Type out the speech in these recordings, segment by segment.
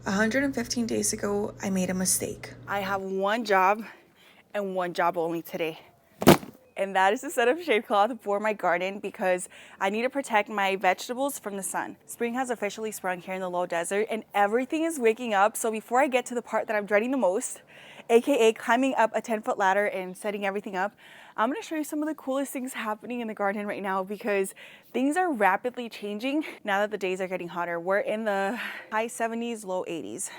115 days ago, I made a mistake. I have one job and one job only today. And that is to set up shade cloth for my garden because I need to protect my vegetables from the sun. Spring has officially sprung here in the low desert and everything is waking up. So before I get to the part that I'm dreading the most, AKA climbing up a 10-foot ladder and setting everything up, I'm gonna show you some of the coolest things happening in the garden right now because things are rapidly changing now that the days are getting hotter. We're in the high 70s, low 80s.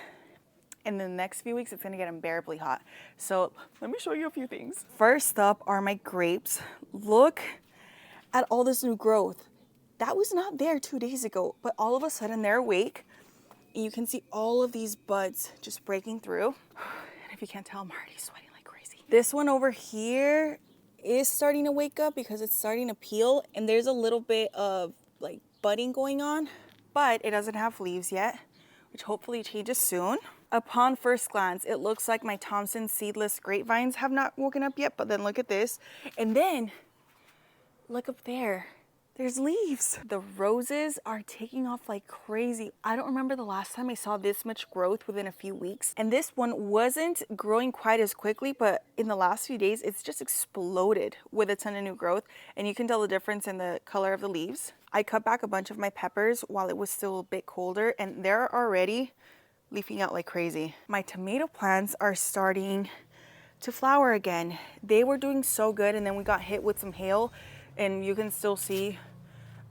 In the next few weeks, it's gonna get unbearably hot. So let me show you a few things. First up are my grapes. Look at all this new growth. That was not there 2 days ago, but all of a sudden they're awake. And you can see all of these buds just breaking through. And if you can't tell, I'm already sweating like crazy. This one over here is starting to wake up because it's starting to peel and there's a little bit of like budding going on, but it doesn't have leaves yet, which hopefully changes soon. Upon first glance, it looks like my Thompson seedless grapevines have not woken up yet, but then look at this. And then look up there, there's leaves. The roses are taking off like crazy. I don't remember the last time I saw this much growth within a few weeks. And this one wasn't growing quite as quickly, but in the last few days, it's just exploded with a ton of new growth. And you can tell the difference in the color of the leaves. I cut back a bunch of my peppers while it was still a bit colder, and they're already leafing out like crazy. My tomato plants are starting to flower again. They were doing so good and then we got hit with some hail and you can still see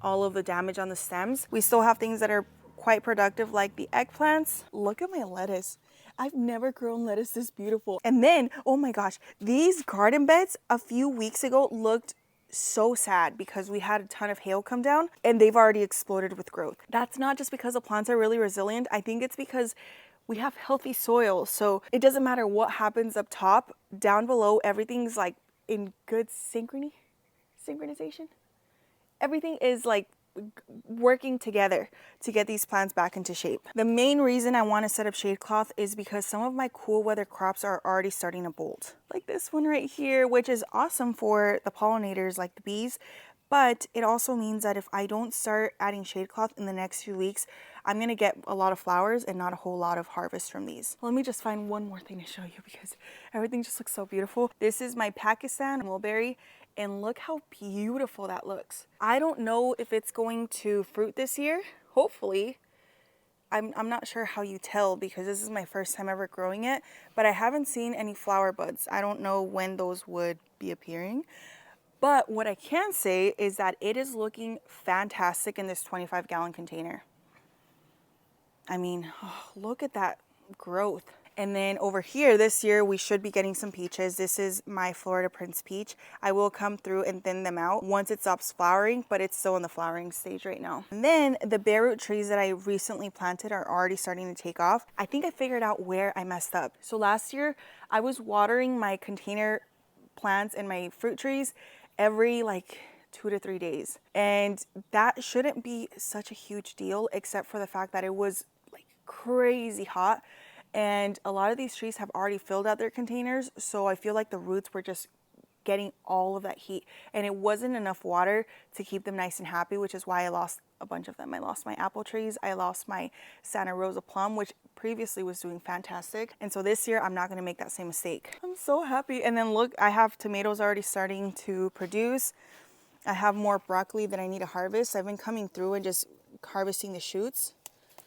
all of the damage on the stems. We still have things that are quite productive like the eggplants. Look at my lettuce. I've never grown lettuce this beautiful. And then, oh my gosh, these garden beds a few weeks ago looked so sad because we had a ton of hail come down and they've already exploded with growth. That's not just because the plants are really resilient. I think it's because we have healthy soil. So it doesn't matter what happens up top, down below, everything's like in good synchronization. Everything is like working together to get these plants back into shape. The main reason I want to set up shade cloth is because some of my cool weather crops are already starting to bolt. Like this one right here, which is awesome for the pollinators like the bees, but it also means that if I don't start adding shade cloth in the next few weeks, I'm gonna get a lot of flowers and not a whole lot of harvest from these. Let me just find one more thing to show you because everything just looks so beautiful. This is my Pakistan mulberry. And look how beautiful that looks. I don't know if it's going to fruit this year. Hopefully. I'm not sure how you tell because this is my first time ever growing it, but I haven't seen any flower buds. I don't know when those would be appearing. But what I can say is that it is looking fantastic in this 25-gallon container. I mean, oh, look at that growth. And then over here this year, we should be getting some peaches. This is my Florida Prince peach. I will come through and thin them out once it stops flowering, but it's still in the flowering stage right now. And then the bare root trees that I recently planted are already starting to take off. I think I figured out where I messed up. So last year, I was watering my container plants and my fruit trees every like 2 to 3 days. And that shouldn't be such a huge deal, except for the fact that it was like crazy hot. And a lot of these trees have already filled out their containers, so I feel like the roots were just getting all of that heat and it wasn't enough water to keep them nice and happy, which is why I lost a bunch of them. I lost my apple trees, I lost my Santa Rosa plum, which previously was doing fantastic. And so this year I'm not going to make that same mistake. I'm so happy. And then look, I have tomatoes already starting to produce. I have more broccoli that I need to harvest. I've been coming through and just harvesting the shoots.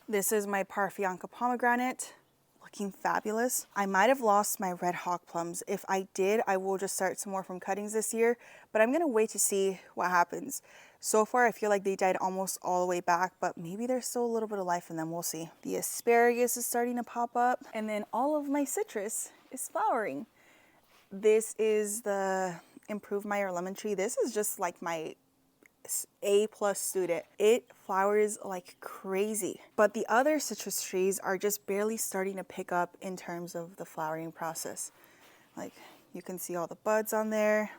This is my Parfianca pomegranate. Looking fabulous. I might have lost my red hawk plums. If I did, I will just start some more from cuttings this year, but I'm gonna wait to see what happens. So far, I feel like they died almost all the way back, but maybe there's still a little bit of life in them, we'll see. The asparagus is starting to pop up, and then all of my citrus is flowering. This is the improved Meyer lemon tree. This is just like my A+ student. It flowers like crazy. But the other citrus trees are just barely starting to pick up in terms of the flowering process. Like you can see all the buds on there.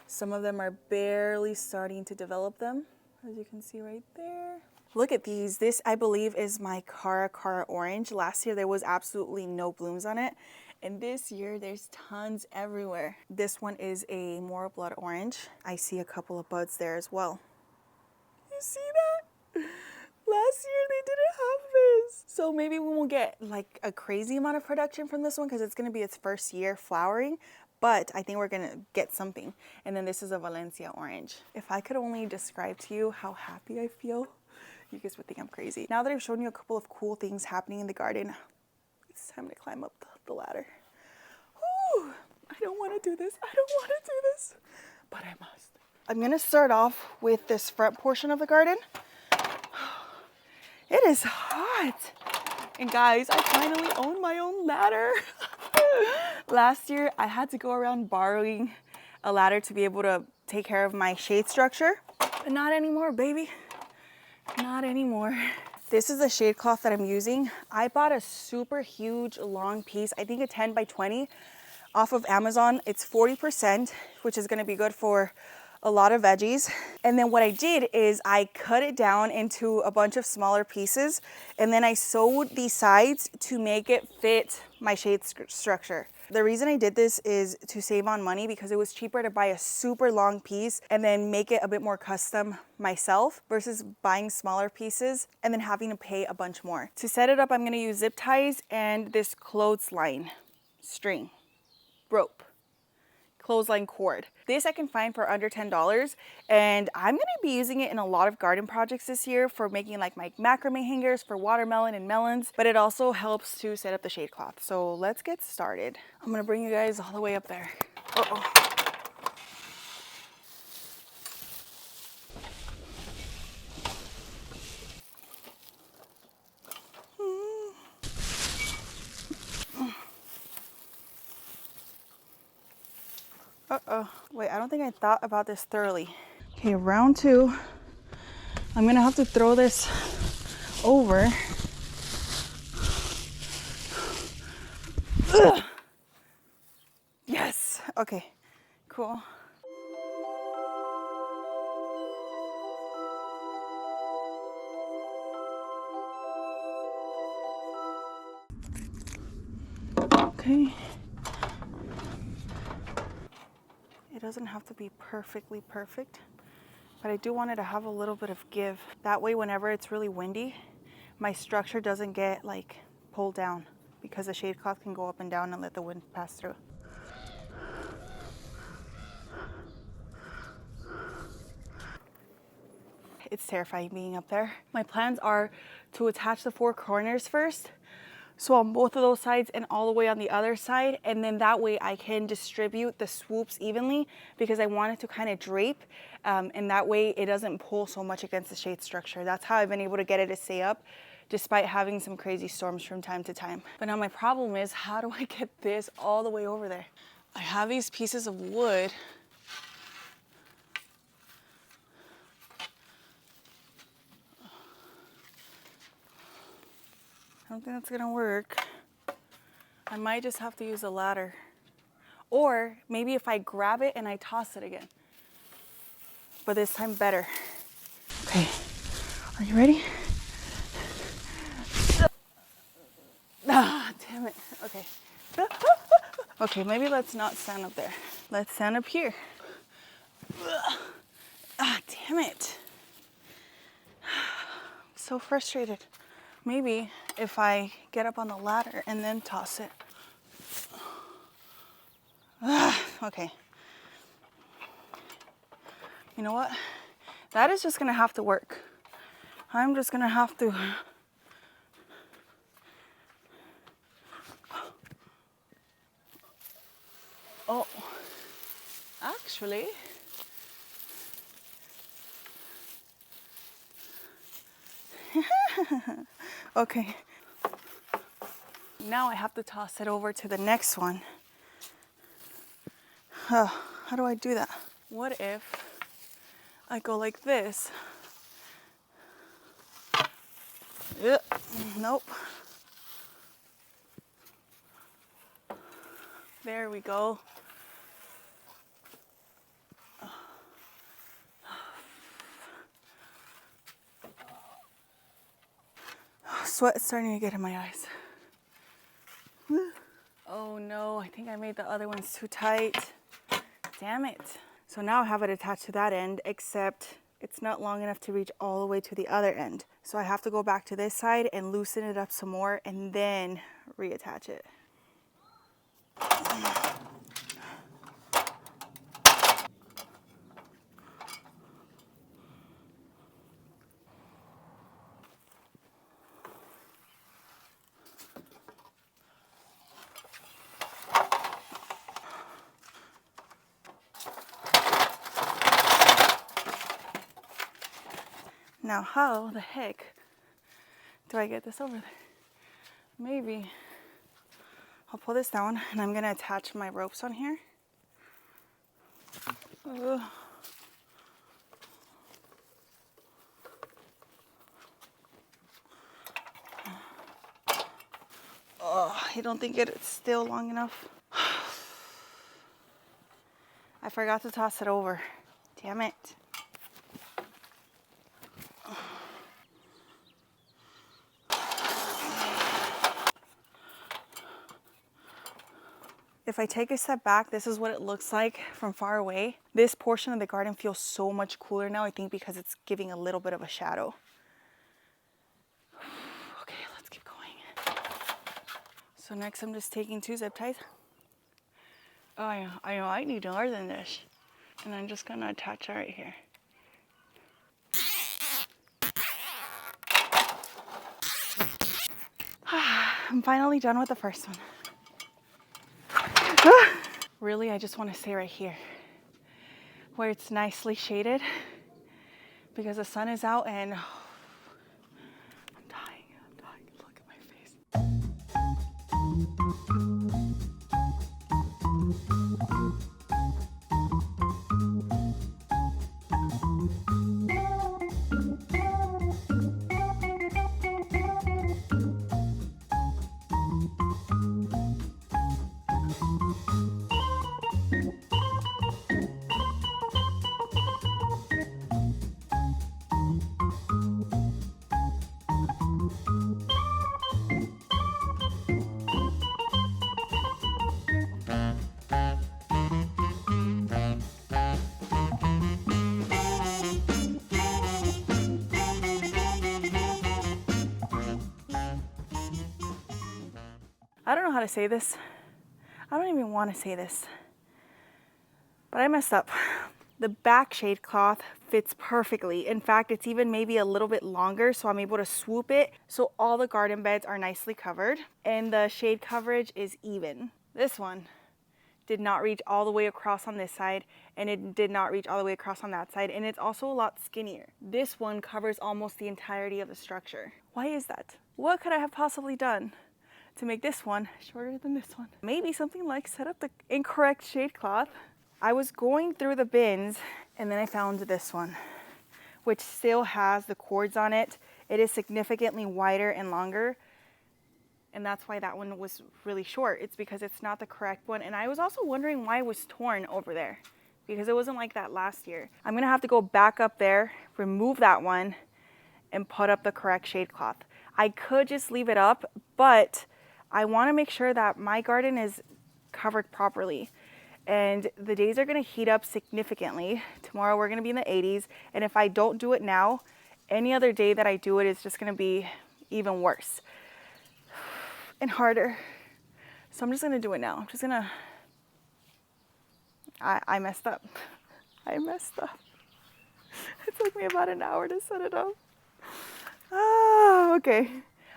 Some of them are barely starting to develop them, as you can see right there. Look at these. This, I believe, is my Cara orange. Last year there was absolutely no blooms on it. And this year, there's tons everywhere. This one is a Mora blood orange. I see a couple of buds there as well. You see that? Last year, they didn't have rose. So maybe we won't get like a crazy amount of production from this one because it's gonna be its first year flowering, but I think we're gonna get something. And then this is a Valencia orange. If I could only describe to you how happy I feel, you guys would think I'm crazy. Now that I've shown you a couple of cool things happening in the garden, it's time to climb up the ladder. Whew, I don't wanna do this, I don't wanna do this, but I must. I'm gonna start off with this front portion of the garden. It is hot. And guys, I finally own my own ladder. Last year, I had to go around borrowing a ladder to be able to take care of my shade structure. But not anymore, baby. Not anymore. This is the shade cloth that I'm using. I bought a super huge long piece, I think a 10 by 20 off of Amazon. It's 40%, which is gonna be good for a lot of veggies. And then what I did is I cut it down into a bunch of smaller pieces, and then I sewed the sides to make it fit my shade structure. The reason I did this is to save on money because it was cheaper to buy a super long piece and then make it a bit more custom myself versus buying smaller pieces and then having to pay a bunch more. To set it up, I'm gonna use zip ties and this clothesline string, rope, clothesline cord. This I can find for under $10, and I'm gonna be using it in a lot of garden projects this year for making like my macrame hangers for watermelon and melons, but it also helps to set up the shade cloth. So let's get started. I'm gonna bring you guys all the way up there. Uh-oh. Uh-oh, wait, I don't think I thought about this thoroughly. Okay, round two. I'm gonna have to throw this over. Ugh. Yes, okay, cool. Okay. It doesn't have to be perfectly perfect, but I do want it to have a little bit of give. That way, whenever it's really windy, my structure doesn't get like pulled down because the shade cloth can go up and down and let the wind pass through. It's terrifying being up there. My plans are to attach the four corners first, so on both of those sides and all the way on the other side, and then that way I can distribute the swoops evenly because I want it to kind of drape, and that way it doesn't pull so much against the shade structure. That's how I've been able to get it to stay up despite having some crazy storms from time to time. But now my problem is, how do I get this all the way over there? I have these pieces of wood. I don't think that's gonna work. I might just have to use a ladder. Or maybe if I grab it and I toss it again. But this time better. Okay, are you ready? Ah, damn it, okay. Okay, maybe let's not stand up there. Let's stand up here. Ah, damn it. I'm so frustrated. Maybe if I get up on the ladder and then toss it. Okay. You know what? That is just gonna have to work. I'm just gonna have to. Oh, actually. Okay. Now I have to toss it over to the next one. How do I do that? What if I go like this? Nope. There we go. Sweat's starting to get in my eyes. Oh no, I think I made the other ones too tight. Damn it. So now I have it attached to that end, except it's not long enough to reach all the way to the other end. So I have to go back to this side and loosen it up some more and then reattach it. Now, how the heck do I get this over there? Maybe I'll pull this down and I'm gonna attach my ropes on here. Oh, I don't think it's still long enough. I forgot to toss it over. Damn it. If I take a step back, this is what it looks like from far away. This portion of the garden feels so much cooler now, I think because it's giving a little bit of a shadow. Okay, let's keep going. So next I'm just taking 2 zip ties. Oh, I know I need more than this. And I'm just gonna attach it right here. I'm finally done with the first one. Really, I just want to stay right here where it's nicely shaded because the sun is out and I'm dying. Look at my face. I don't know how to say this. I don't even want to say this, but I messed up. The back shade cloth fits perfectly. In fact, it's even maybe a little bit longer, so I'm able to swoop it so all the garden beds are nicely covered and the shade coverage is even. This one did not reach all the way across on this side and it did not reach all the way across on that side, and it's also a lot skinnier. This one covers almost the entirety of the structure. Why is that? What could I have possibly done to make this one shorter than this one? Maybe something like set up the incorrect shade cloth. I was going through the bins and then I found this one, which still has the cords on it. It is significantly wider and longer, and that's why that one was really short. It's because it's not the correct one. And I was also wondering why it was torn over there, because it wasn't like that last year. I'm gonna have to go back up there, remove that one, and put up the correct shade cloth. I could just leave it up, but I want to make sure that my garden is covered properly. And the days are going to heat up significantly. Tomorrow we're going to be in the 80s. And if I don't do it now, any other day that I do it is just going to be even worse and harder. So I'm just going to do it now. I'm just going to, I messed up. I messed up. It took me about an hour to set it up. Oh, okay.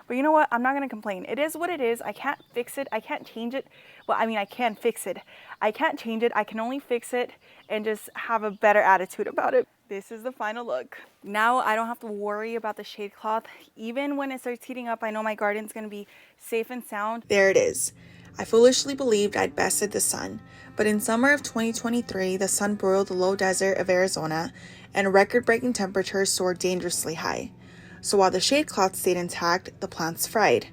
But you know what? I'm not going to complain. It is what it is. I can't fix it. I can't change it. Well, I mean, I can fix it. I can't change it. I can only fix it and just have a better attitude about it. This is the final look. Now I don't have to worry about the shade cloth. Even when it starts heating up, I know my garden's going to be safe and sound. There it is. I foolishly believed I'd bested the sun, but in summer of 2023, the sun broiled the low desert of Arizona and record-breaking temperatures soared dangerously high. So while the shade cloth stayed intact, the plants fried.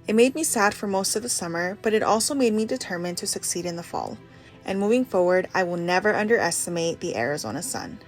It made me sad for most of the summer, but it also made me determined to succeed in the fall. And moving forward, I will never underestimate the Arizona sun.